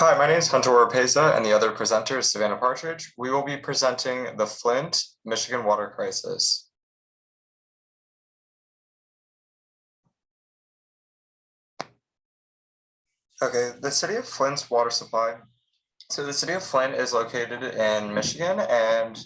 Hi, my name is Hunter Orpeza, and the other presenter is Savannah Partridge. We will be presenting the Flint, Michigan water crisis. Okay, the city of Flint's water supply. So the city of Flint is located in Michigan, and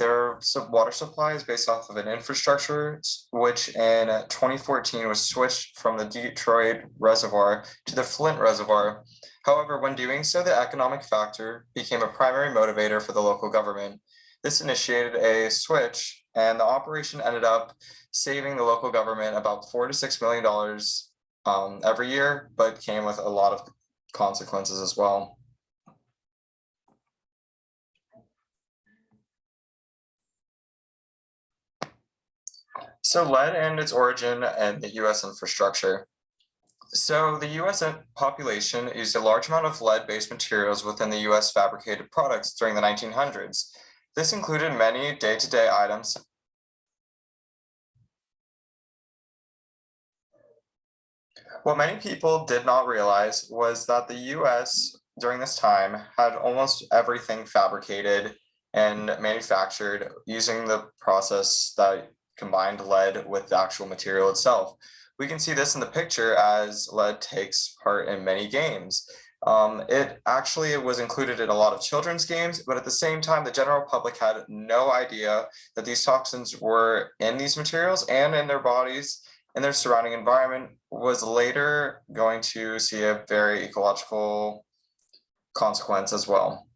their water supply is based off of an infrastructure which in 2014 was switched from the Detroit Reservoir to the Flint Reservoir. However, when doing so, the economic factor became a primary motivator for the local government. This initiated a switch, and the operation ended up saving the local government about $4 to $6 million every year, but came with a lot of consequences as well. So lead and its origin and the US infrastructure. So the US population used a large amount of lead-based materials within the US fabricated products during the 1900s. This included many day-to-day items. What many people did not realize was that the US during this time had almost everything fabricated and manufactured using the process that combined lead with the actual material itself. We can see this in the picture as lead takes part in many games. It was included in a lot of children's games, but at the same time, the general public had no idea that these toxins were in these materials and in their bodies and their surrounding environment was later going to see a very ecological consequence as well.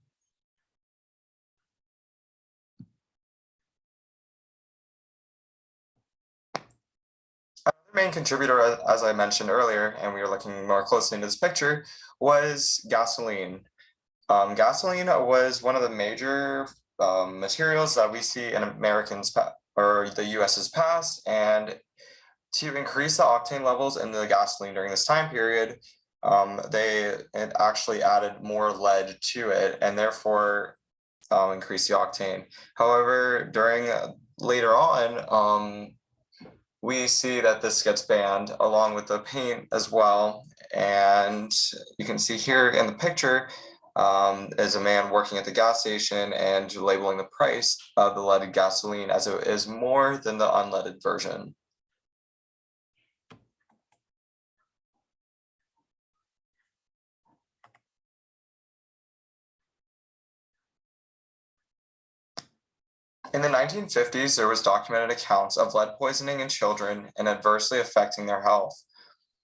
Another main contributor, as I mentioned earlier, and we were looking more closely into this picture, was gasoline. Gasoline was one of the major materials that we see in Americans or the US's past, and to increase the octane levels in the gasoline during this time period, they actually added more lead to it and therefore increased the octane. However, later on, we see that this gets banned along with the paint as well. And you can see here in the picture is a man working at the gas station and labeling the price of the leaded gasoline as it is more than the unleaded version. In the 1950s, there was documented accounts of lead poisoning in children and adversely affecting their health.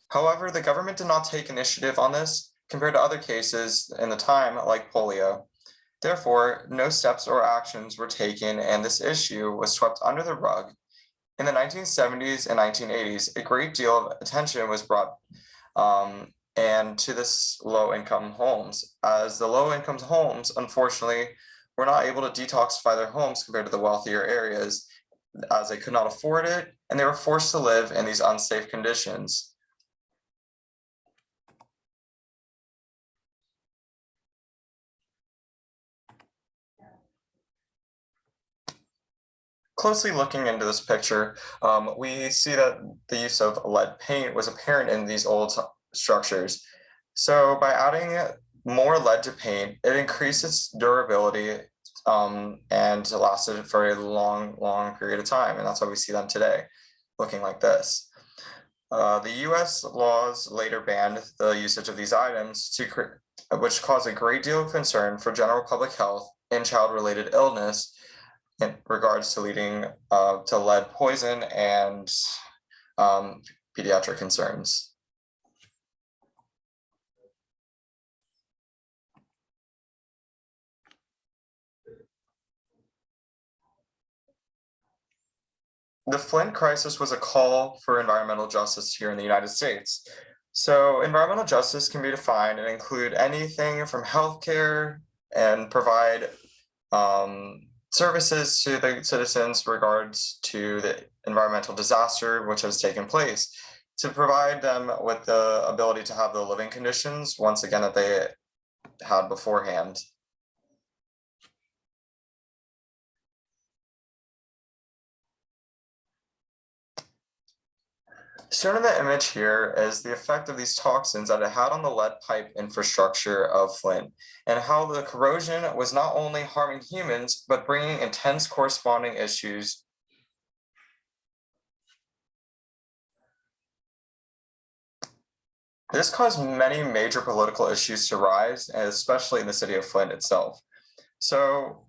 However, the government did not take initiative on this compared to other cases in the time like polio. Therefore, no steps or actions were taken and this issue was swept under the rug. In the 1970s and 1980s, a great deal of attention was brought and to this low-income homes, as the low-income homes, unfortunately, were not able to detoxify their homes compared to the wealthier areas, as they could not afford it, and they were forced to live in these unsafe conditions. Closely looking into this picture, we see that the use of lead paint was apparent in these old structures. So by adding more lead to paint, it increased its durability and lasted for a long period of time. And that's why we see them today, looking like this. The US laws later banned the usage of these items, which caused a great deal of concern for general public health and child-related illness in regards to leading to lead poison and pediatric concerns. The Flint crisis was a call for environmental justice here in the United States. So environmental justice can be defined and include anything from healthcare and provide services to the citizens regards to the environmental disaster which has taken place, to provide them with the ability to have the living conditions once again that they had beforehand. Shown in the image here is the effect of these toxins that it had on the lead pipe infrastructure of Flint, and how the corrosion was not only harming humans, but bringing intense corresponding issues. This caused many major political issues to rise, especially in the city of Flint itself. So,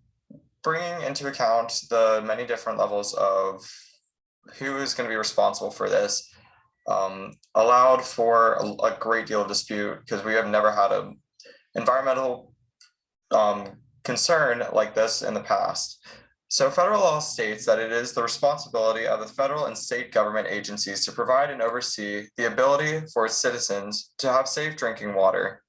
bringing into account the many different levels of who is going to be responsible for this, allowed for a great deal of dispute because we have never had an environmental concern like this in the past. So federal law states that it is the responsibility of the federal and state government agencies to provide and oversee the ability for its citizens to have safe drinking water.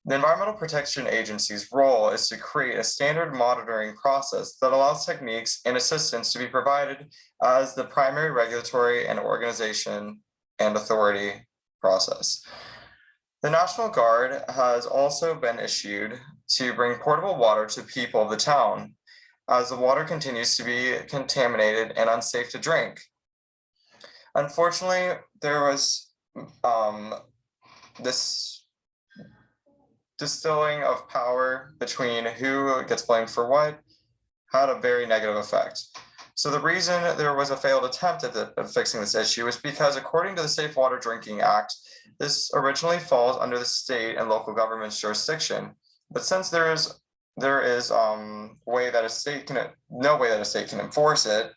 The Environmental Protection Agency's role is to create a standard monitoring process that allows techniques and assistance to be provided as the primary regulatory and organization and authority process. The National Guard has also been issued to bring portable water to people of the town, as the water continues to be contaminated and unsafe to drink. Unfortunately, there was this distilling of power between who gets blamed for what had a very negative effect. So the reason there was a failed attempt at fixing this issue is because, according to the Safe Water Drinking Act, this originally falls under the state and local government's jurisdiction. But since there is way that a state can no way that a state can enforce it,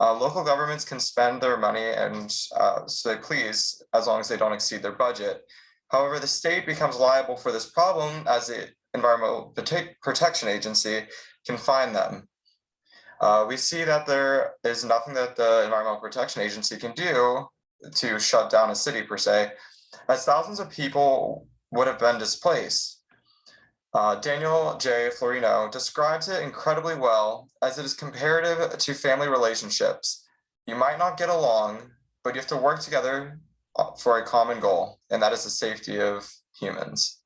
local governments can spend their money and so they please, as long as they don't exceed their budget. However, the state becomes liable for this problem as the Environmental Protection Agency can fine them. We see that there is nothing that the Environmental Protection Agency can do to shut down a city per se, as thousands of people would have been displaced. Daniel J. Florino describes it incredibly well, as it is comparative to family relationships. You might not get along, but you have to work together for a common goal, and that is the safety of humans.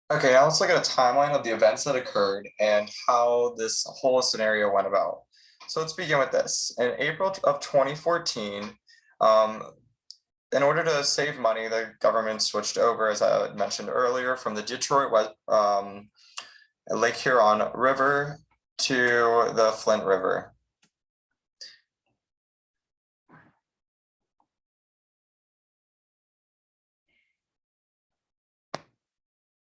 Okay, now let's look at a timeline of the events that occurred and how this whole scenario went about. So let's begin with this. In April of 2014, in order to save money, the government switched over, as I mentioned earlier, from the Detroit Lake Huron River to the Flint River.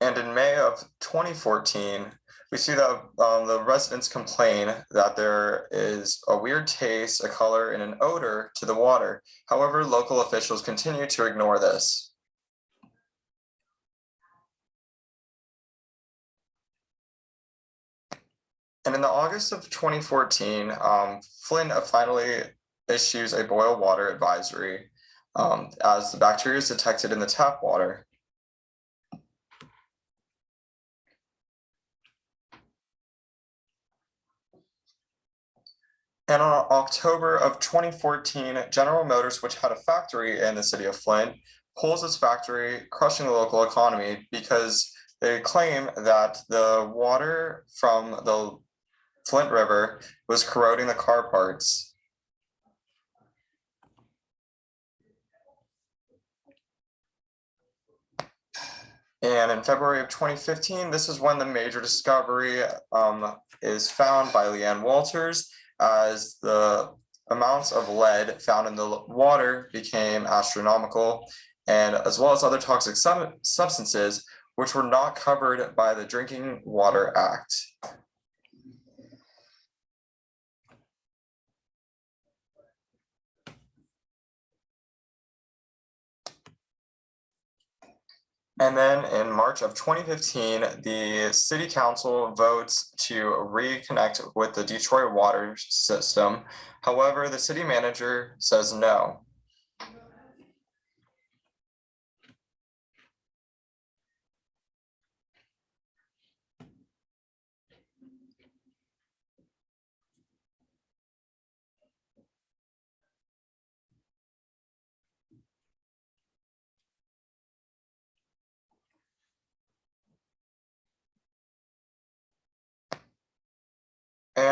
And in May of 2014, we see that the residents complain that there is a weird taste, a color, and an odor to the water. However, local officials continue to ignore this. And in the August of 2014, Flint finally issues a boil water advisory as the bacteria is detected in the tap water. And on October of 2014, General Motors, which had a factory in the city of Flint, pulls its factory, crushing the local economy because they claim that the water from the Flint River was corroding the car parts. And in February of 2015, this is when the major discovery is found by Leanne Walters, as the amounts of lead found in the water became astronomical, and as well as other toxic substances, which were not covered by the Drinking Water Act. And then in March of 2015, the city council votes to reconnect with the Detroit water system. However, the city manager says no.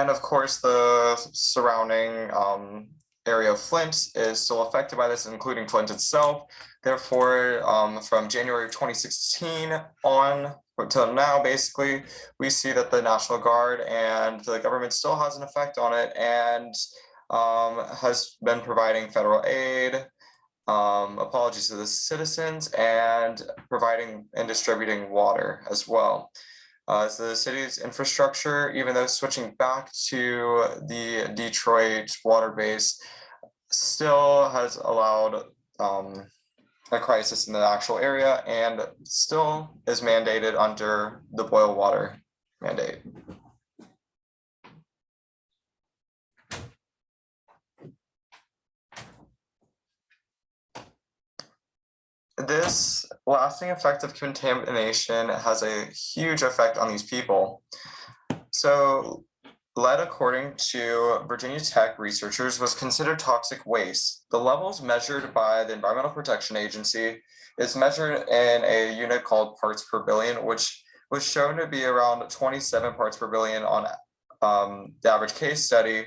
And of course, the surrounding area of Flint is still affected by this, including Flint itself. Therefore, from January of 2016 on until now, basically, we see that the National Guard and the government still has an effect on it and has been providing federal aid, apologies to the citizens, and providing and distributing water as well. So the city's infrastructure, even though switching back to the Detroit water base, still has allowed a crisis in the actual area and still is mandated under the boil water mandate. This lasting effect of contamination has a huge effect on these people. So lead, according to Virginia Tech researchers, was considered toxic waste. The levels measured by the Environmental Protection Agency is measured in a unit called parts per billion, which was shown to be around 27 parts per billion on the average case study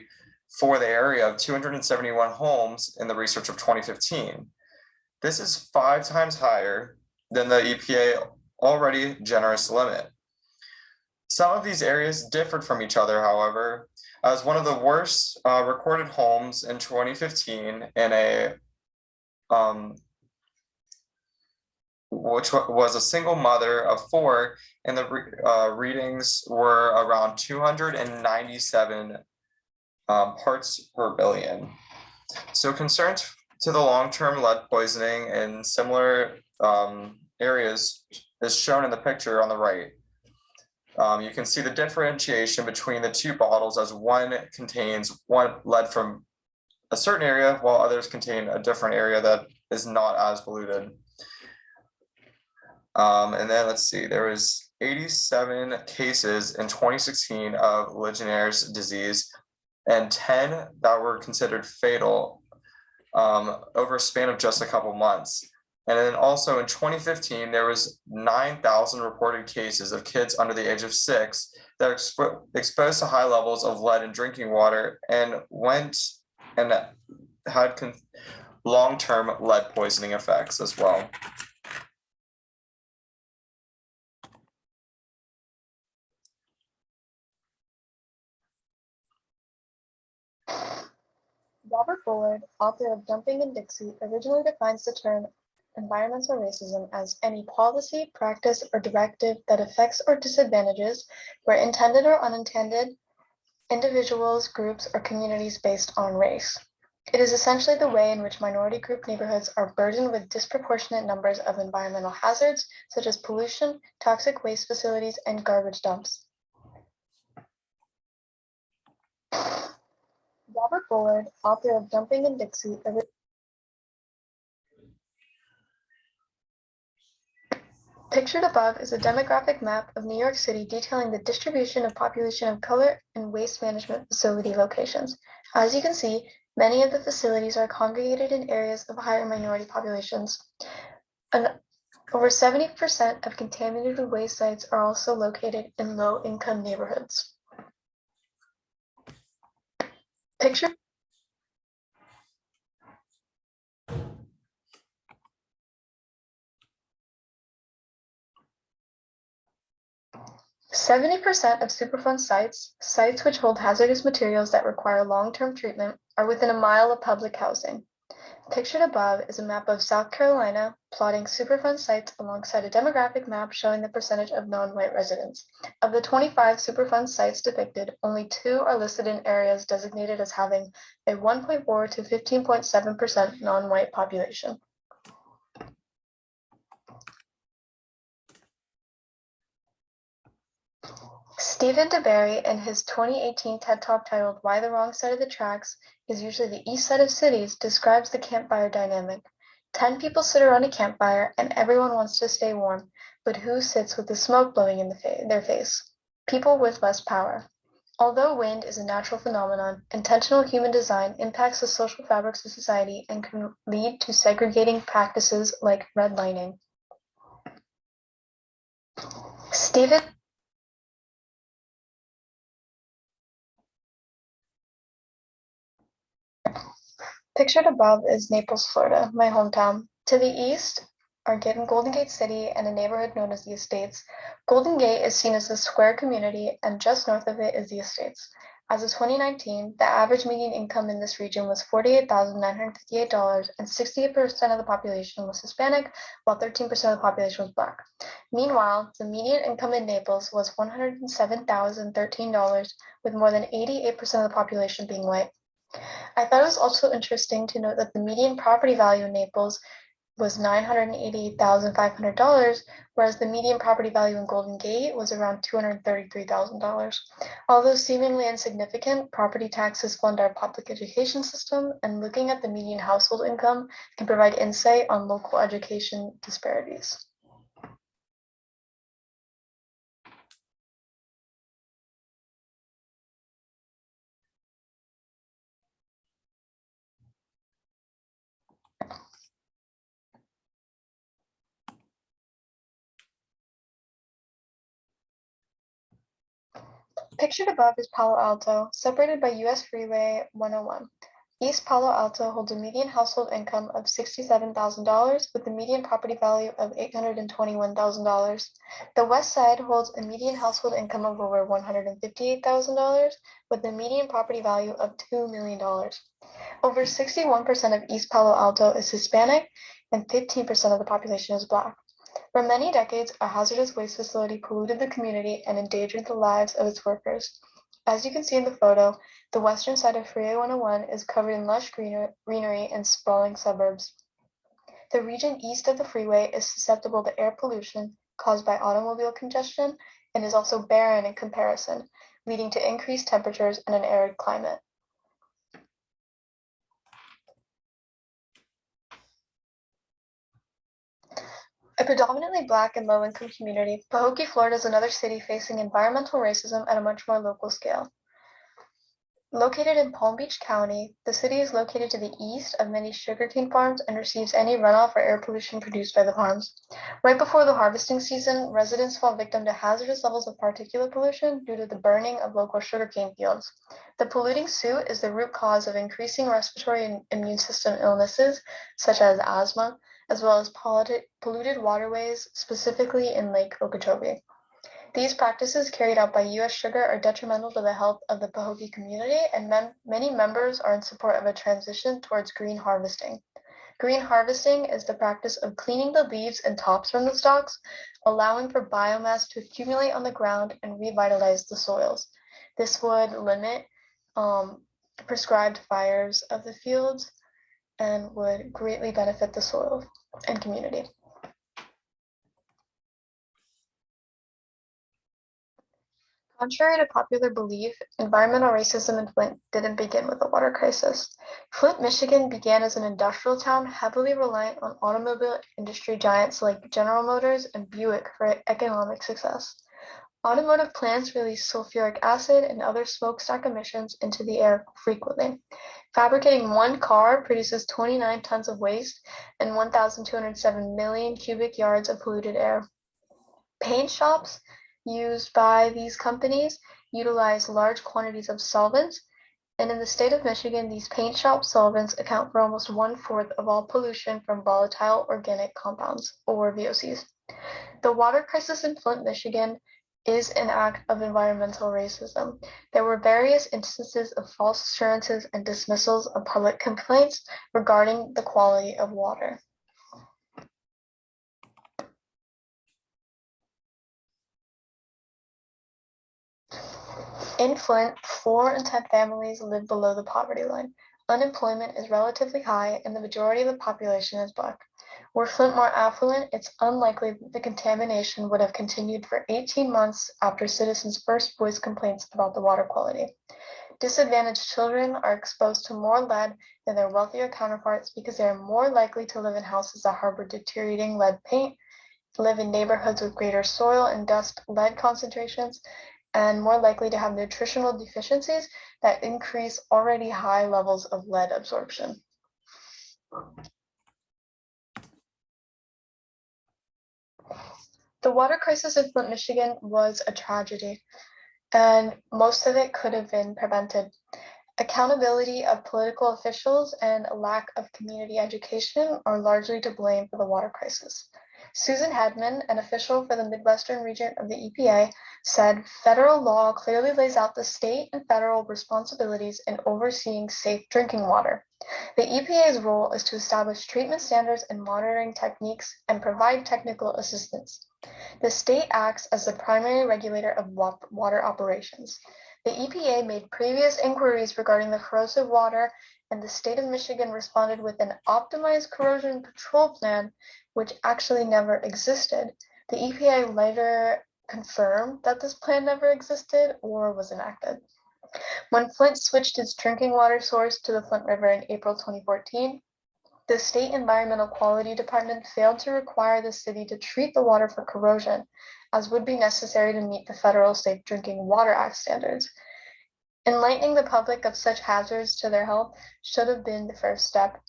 for the area of 271 homes in the research of 2015. This is 5 times higher than the EPA already generous limit. Some of these areas differed from each other, however, as one of the worst recorded homes in 2015 in a which was a single mother of 4, and the readings were around 297 parts per billion. So concerns to the long-term lead poisoning in similar areas is shown in the picture on the right. You can see the differentiation between the 2 bottles, as one contains one lead from a certain area while others contain a different area that is not as polluted. And then let's see, there was 87 cases in 2016 of Legionnaire's disease and 10 that were considered fatal over a span of just a couple months. And then also in 2015, there was 9,000 reported cases of kids under the age of 6 that are exposed to high levels of lead in drinking water and went and had long-term lead poisoning effects as well. Robert Bullard, author of Dumping in Dixie, originally defines the term environmental racism as any policy, practice, or directive that affects or disadvantages, where intended or unintended, individuals, groups, or communities based on race. It is essentially the way in which minority group neighborhoods are burdened with disproportionate numbers of environmental hazards, such as pollution, toxic waste facilities, and garbage dumps. Robert Bullard, author of Dumping in Dixie. Pictured above is a demographic map of New York City detailing the distribution of population of color and waste management facility locations. As you can see, many of the facilities are congregated in areas of higher minority populations. Over 70% of contaminated waste sites are also located in low-income neighborhoods. Picture 70% of Superfund sites, sites which hold hazardous materials that require long-term treatment, are within a mile of public housing. Pictured above is a map of South Carolina, plotting Superfund sites alongside a demographic map showing the percentage of non-white residents. Of the 25 Superfund sites depicted, only 2 are listed in areas designated as having a 1.4 to 15.7% non-white population. Stephen DeBerry, in his 2018 TED Talk titled Why the Wrong Side of the Tracks is Usually the East Side of Cities, describes the campfire dynamic. 10 people sit around a campfire and everyone wants to stay warm, but who sits with the smoke blowing in their face? People with less power. Although wind is a natural phenomenon, intentional human design impacts the social fabrics of society and can lead to segregating practices like redlining. Stephen Pictured above is Naples, Florida, my hometown. To the east are Golden Gate City and a neighborhood known as the Estates. Golden Gate is seen as a square community, and just north of it is the Estates. As of 2019, the average median income in this region was $48,958, and 68% of the population was Hispanic, while 13% of the population was Black. Meanwhile, the median income in Naples was $107,013, with more than 88% of the population being white. I thought it was also interesting to note that the median property value in Naples was $988,500, whereas the median property value in Golden Gate was around $233,000. Although seemingly insignificant, property taxes fund our public education system, and looking at the median household income can provide insight on local education disparities. Pictured above is Palo Alto, separated by US Freeway 101. East Palo Alto holds a median household income of $67,000 with a median property value of $821,000. The West Side holds a median household income of over $158,000 with a median property value of $2 million. Over 61% of East Palo Alto is Hispanic and 15% of the population is Black. For many decades, a hazardous waste facility polluted the community and endangered the lives of its workers. As you can see in the photo, the western side of Freeway 101 is covered in lush greenery and sprawling suburbs. The region east of the freeway is susceptible to air pollution caused by automobile congestion and is also barren in comparison, leading to increased temperatures and an arid climate. A predominantly Black and low-income community, Pahokee, Florida is another city facing environmental racism at a much more local scale. Located in Palm Beach County, the city is located to the east of many sugarcane farms and receives any runoff or air pollution produced by the farms. Right before the harvesting season, residents fall victim to hazardous levels of particulate pollution due to the burning of local sugarcane fields. The polluting soot is the root cause of increasing respiratory and immune system illnesses, such as asthma, as well as polluted waterways, specifically in Lake Okeechobee. These practices carried out by U.S. Sugar are detrimental to the health of the Pahokee community, and many members are in support of a transition towards green harvesting. Green harvesting is the practice of cleaning the leaves and tops from the stalks, allowing for biomass to accumulate on the ground and revitalize the soils. This would limit prescribed fires of the fields and would greatly benefit the soil and community. Contrary to popular belief, environmental racism in Flint didn't begin with the water crisis. Flint, Michigan began as an industrial town heavily reliant on automobile industry giants like General Motors and Buick for economic success. Automotive plants release sulfuric acid and other smokestack emissions into the air frequently. Fabricating one car produces 29 tons of waste and 1,207 million cubic yards of polluted air. Paint shops used by these companies utilize large quantities of solvents, and in the state of Michigan, these paint shop solvents account for almost 1/4 of all pollution from volatile organic compounds, or VOCs. The water crisis in Flint, Michigan is an act of environmental racism. There were various instances of false assurances and dismissals of public complaints regarding the quality of water. In Flint, 4 in 10 families live below the poverty line. Unemployment is relatively high, and the majority of the population is Black. Were Flint more affluent, it's unlikely that the contamination would have continued for 18 months after citizens first voiced complaints about the water quality. Disadvantaged children are exposed to more lead than their wealthier counterparts because they are more likely to live in houses that harbor deteriorating lead paint, live in neighborhoods with greater soil and dust lead concentrations, and more likely to have nutritional deficiencies that increase already high levels of lead absorption. The water crisis in Flint, Michigan was a tragedy, and most of it could have been prevented. Accountability of political officials and a lack of community education are largely to blame for the water crisis. Susan Hedman, an official for the Midwestern region of the EPA, said federal law clearly lays out the state and federal responsibilities in overseeing safe drinking water. The EPA's role is to establish treatment standards and monitoring techniques and provide technical assistance. The state acts as the primary regulator of water operations. The EPA made previous inquiries regarding the corrosive water, and the state of Michigan responded with an optimized corrosion control plan, which actually never existed. The EPA later confirmed that this plan never existed or was enacted. When Flint switched its drinking water source to the Flint River in April 2014, the state environmental quality department failed to require the city to treat the water for corrosion, as would be necessary to meet the federal Safe Drinking Water Act standards. Enlightening the public of such hazards to their health should have been the first step.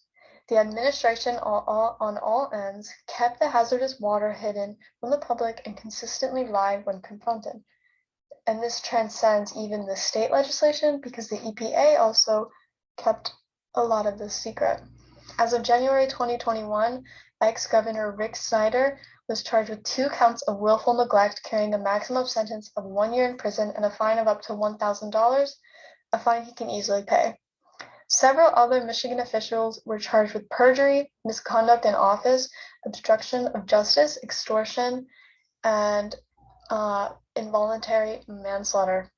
The administration on all ends kept the hazardous water hidden from the public and consistently lied when confronted. And this transcends even the state legislation because the EPA also kept a lot of this secret. As of January 2021, ex-Governor Rick Snyder was charged with 2 counts of willful neglect, carrying a maximum sentence of 1 year in prison and a fine of up to $1,000, a fine he can easily pay. Several other Michigan officials were charged with perjury, misconduct in office, obstruction of justice, extortion, and involuntary manslaughter.